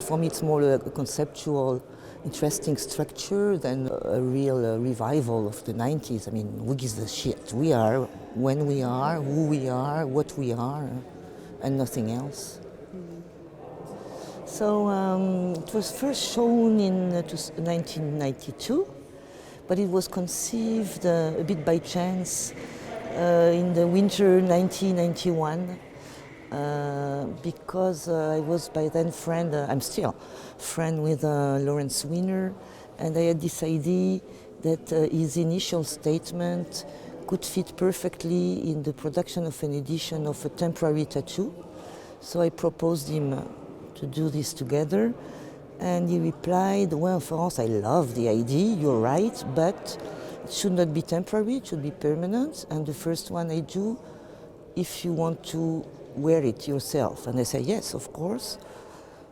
For me, it's more a conceptual, interesting structure than a real revival of the 90s. I mean, who gives a shit? We are when we are, who we are, what we are, and nothing else. So it was first shown in 1992, but it was conceived a bit by chance in the winter 1991. Because I was by then I'm still friend with Lawrence Wiener, and I had this idea that his initial statement could fit perfectly in the production of an edition of a temporary tattoo. So I proposed him to do this together, and he replied, "Well, Florence, I love the idea, you're right, but it should not be temporary, it should be permanent, and the first one I do, if you want to wear it yourself." And I said, yes, of course.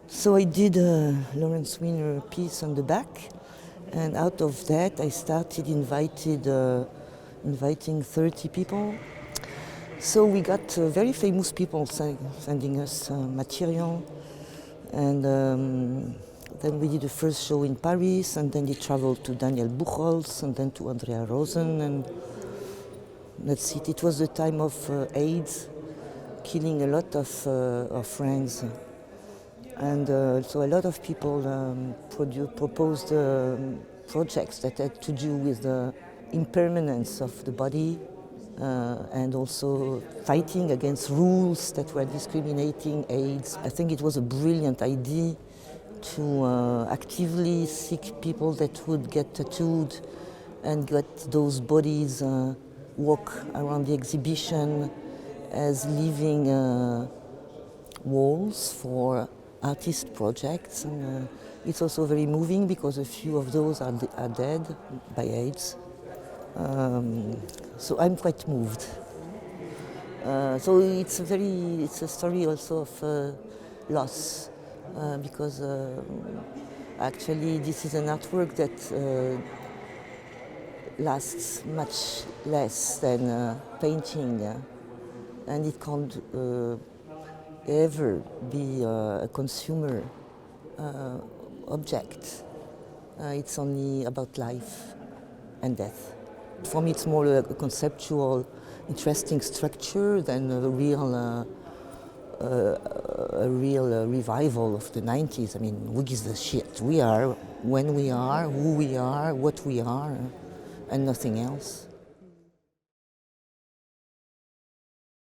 So I did a Lawrence Wiener piece on the back, and out of that I started inviting 30 people. So we got very famous people sending us material, and then we did the first show in Paris, and then they traveled to Daniel Buchholz, and then to Andrea Rosen, and that's it. It was the time of AIDS, killing a lot of friends, and so a lot of people proposed projects that had to do with the impermanence of the body, and also fighting against rules that were discriminating AIDS. I think it was a brilliant idea to actively seek people that would get tattooed and get those bodies walk around the exhibition as living walls for artist projects. And it's also very moving because a few of those are dead by AIDS. So I'm quite moved. So it's a story also of loss, because actually this is an artwork that lasts much less than painting, and it can't ever be a consumer object. It's only about life and death. For me, it's more a conceptual, interesting structure than a real revival of the 90s. I mean, who gives a shit? We are when we are, who we are, what we are, and nothing else.